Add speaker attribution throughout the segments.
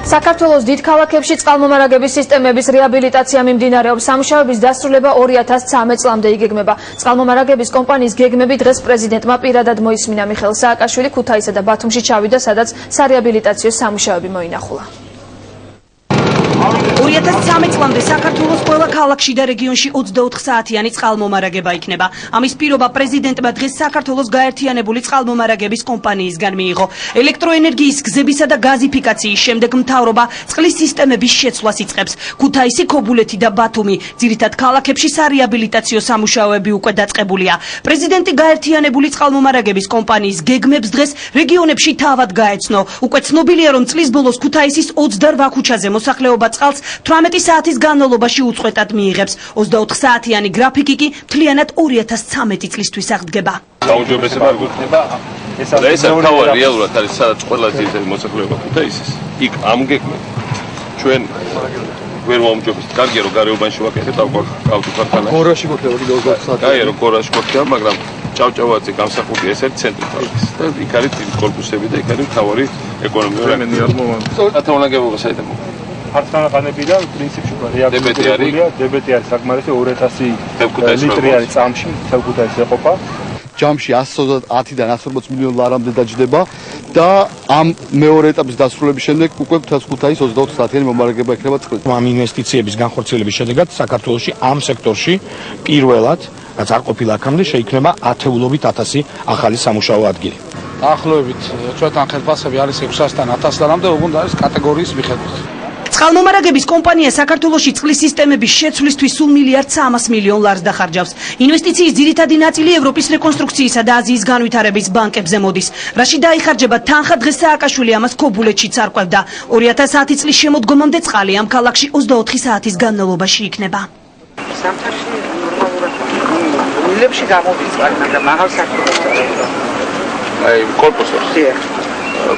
Speaker 1: საქართველოს დიდ ქალაქებში წყალმომარაგების სისტემების რეაბილიტაცია მიმდინარეობს. სამუშაოების დასრულება 2013 წლამდე იგეგმება. წყალმომარაგების კომპანიის გეგმები დღეს პრეზიდენტმა პირადად მოისმინა. მიხეილ სააკაშვილი ქუთაისსა და ბათუმში ჩავიდა, სადაც სარეაბილიტაციო სამუშაოები მოინახულა.
Speaker 2: 2013 წლამდე საქართველოს ყველა ქალაქში და რეგიონში 24 საათიანი წყალმომარაგება იქნება. ამის პირობა პრეზიდენტმა დღეს საქართველოს გაერთიანებული წყალმომარაგების კომპანიისგან მიიღო. ელექტროენერგიის გზებისა და გაზიფიკაციის შემდეგ მთავრობა წყლის სისტემების შეცვლას იწყებს. ქუთაისი, ქობულეთი და ბათუმი ძირითად ქალაქებში სარეაბილიტაციო სამუშაოები უკვე დაწყებულია. პრეზიდენტი გაერთიანებული წყალმომარაგების კომპანიის გეგმებს დღეს რეგიონებში თავად გაეცნო. უკვე ცნობილია, რომ წლის ბოლოს ქუთაისის 28 ქუჩაზე მოსახლეობა წყალს 18 საათის განმავლობაში უწყვეტად მიიღებს. 24 საათიანი გრაფიკი კი მთლიანად 2013 წლისთვის აღდგება.
Speaker 3: გაუმჯობესება გვექნება ეს თავი რეალურად არის სადაც ყველა ძირითადი მოსახლეობა ქუთაისის. იქ ამ გეგმით ჩვენ ვერ მომჯობესთ. კარგია რომ გარეუბანში ვაკეთებთ ავტოქარხანაში. გორაში მოხდება კიდევ 20 საათი. კაი რომ გორაში მოხდება, მაგრამ ჭავჭავაძე გამსახურდია ეს არის ცენტრი ქალაქის. და იქ არის კორპუსები და იქ არის მთავარი ეკონომიკური ათაუნაგებობა საერთოდ
Speaker 4: ხარცხანყანებიდან პრინციპში რეაბილიტაცია დებეტი არის საკმარისი 2000 ლიტრი არის წამში ქუთაისს ეყოფა.
Speaker 5: ჯამში 110-დან 140 მილიონ ლარამდე დაჯდება და ამ მეორე ეტაპის დასრულების შემდეგ უკვე ქუთაისს 24 საათიანი მომარაგება ექნება წყლით.
Speaker 6: ამ ინვესტიციების განხორციელების შედეგად საქართველოში ამ სექტორში პირველად, რაც არ ყოფილა აქამდე, შეიქმნება ათეულობით 1000 ახალი სამუშაო ადგილი.
Speaker 7: დაახლოებით ჩვენთან ხელფასები არის 600-დან 1000-მდე, ოღონდ არის კატეგორიის მიხედვით.
Speaker 2: წყალმომარაგების კომპანია საქართველოში წყლის სისტემების შეცვლისთვის სულ $1.3 მილიარდ დახარჯავს. ინვესტიციის ძირითადი ნაწილი ევროპის რეკონსტრუქციისა და აზიის განვითარების ბანკებზე მოდის. რაში დაიხარჯება თანხა, დღეს სააკაშვილი ამას ქობულეთშიც არკვევდა. 2010 წლის შემოდგომამდე წყალი ამ ქალაქში 24 საათის განმავლობაში იქნება.
Speaker 8: სამთარში ნორმალურად მილებში გამოდის წყალი, მაგრამ მაღალ საფრთხეს.
Speaker 3: აი კორპუსებში.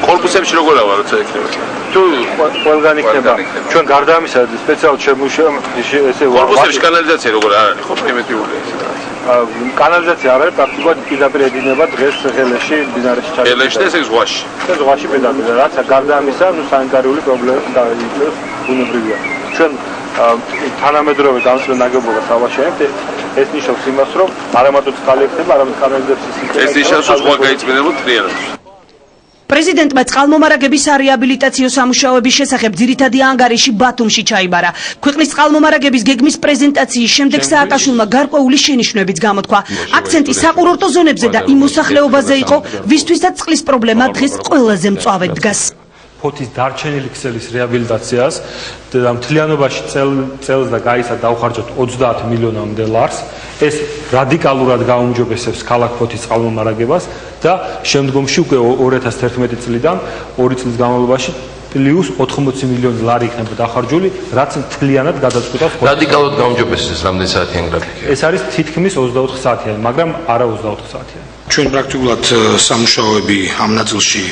Speaker 3: კორპუსებში როგორ ავა როცა იქნება?
Speaker 4: თუ ყველგან იქნება ჩვენ გარდა ამისა სპეციალურად ესე
Speaker 3: კორპუსებში კანალიზაცია როგორ არ არის ხო პრიმიტიული ეს
Speaker 4: კანალიზაცია არ არის პრაქტიკულად პირდაპირ ედინება დღეს ხელეში მდინარეში ჩადის
Speaker 3: ხელეში და ესე ზღვაში
Speaker 4: ზღვაში პირდაპირ რაც გარდა ამისა სანიტარიული პრობლემები დაიწევს ბუნებრივია ჩვენ თანამედროვე განსხვავ ნაგებობას ავაშენებთ ეს ნიშნავს იმას რომ არა მარტო წყალი ექნება არამედ კანალიზაციის სისტემა
Speaker 3: ეს ნიშნავს რომ ზღვა გაიწმინებულ ტრიალებს.
Speaker 2: პრეზიდენტმა წყალმომარაგების სარეაბილიტაციო სამუშაოების შესახებ ძირითადი ანგარიში ბათუმში ჩაიბარა. ქვეყნის წყალმომარაგების გეგმის პრეზენტაციის შემდეგ სააკაშვილმა გარკვეული შენიშვნებიც გამოთქვა. აქცენტი საკურორტო ზონებზე და იმ მოსახლეობაზე იყო, ვისთვისაც წყლის პრობლემა დღეს ყველაზე მწვავედ დგას.
Speaker 4: ფოთის დარჩენილი ქსელის რეაბილიტაციას და მთლიანობაში წელს და გაისა დავხარჯოთ 30 მილიონამდე ლარს. ეს რადიკალურად გაუმჯობესებს ქალაქ ფოთის წყალმომარაგებას და შემდგომში უკვე 2011 წლიდან 2 წლის განმავლობაში პლუს 80 მილიონი ლარი იქნება დახარჯული, რაც მთლიანად გადაწყვეტავს.
Speaker 3: რადიკალურად გაუმჯობესებს რამდენი საათიანი გრაფიკი?
Speaker 4: ეს არის თითქმის 24 საათიანი, მაგრამ არა 24 საათიანი.
Speaker 6: ჩვენ პრაქტიკულად სამუშაოები ამ ნაწილში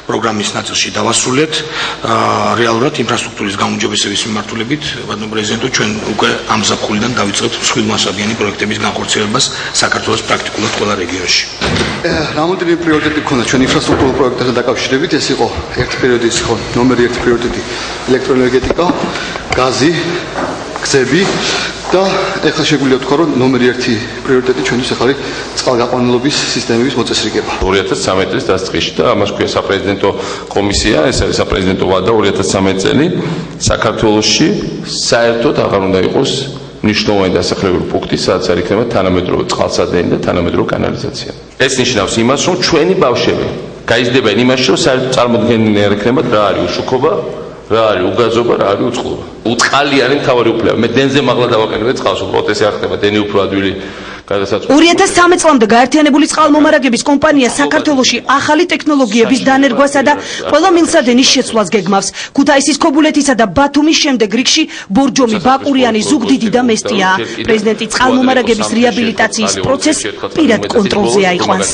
Speaker 6: პროგრამის ნაწილში დავასრულეთ. რეალურად ინფრასტრუქტურის გაუმჯობესების მიმართულებით, ბატონო პრეზიდენტო, ჩვენ უკვე ამ ზაფხულიდან დავიწყებთ მსხვილმასშტაბიანი პროექტების განხორციელებას საქართველოს პრაქტიკულად ყველა რეგიონში.
Speaker 5: რამოდენიმე პრიორიტეტი გქონდა ჩვენ ინფრასტრუქტურულ პროექტებთან დაკავშირებით, ეს იყო ერთი პრიორიტეტი იყო ნომერი 1 პრიორიტეტი ელექტროენერგეტიკა, გაზი, გზები და ეხლა შეგვიძლია ვთქვა, რომ ნომერი 1 პრიორიტეტი ჩვენთვის ახალი წყალგაყვანილობის სისტემების მოწესრიგება.
Speaker 3: 2013 წლის დასაწყისში და ამას ქვია საპრეზიდენტო კომისია, ეს არის საპრეზიდენტო ვადა 2013 წელი საქართველოში საერთოდ აღარ უნდა იყოს მნიშვნელოვანი დასახლებები პუნქტი, სადაც არ იქნება თანამედროვე წყალსადენი და თანამედროვე კანალიზაცია. ეს ნიშნავს იმას, რომ ჩვენი ბავშვები გაიზრდებიან იმაში, რომ საერთოდ წარმოდგენილი არ ექნებათ რა არის უშუქობა, რა არის უგაზობა, რა არის უწყლობა. უწყალი არის მთავარი უფლება. მე დენზე მაღლა დავაყენებთ წყალს, უბრალოდ ესე არ ხდება, დენი უფრო ადვილი გადასაწყვეტი.
Speaker 2: 2013 წლამდე გაერთიანებული წყალმომარაგების კომპანია საქართველოში ახალი ტექნოლოგიების დანერგვასა და ყველა მილსადენის შეცვლას გეგმავს. ქუთაისის, ქობულეთისა და ბათუმის შემდეგ რიგში ბორჯომი, ბაკურიანი, ზუგდიდი და მესტიაა. პრეზიდენტი წყალმომარაგების რეაბილიტაციის პროცესს პირად კონტროლზე აიყვანს.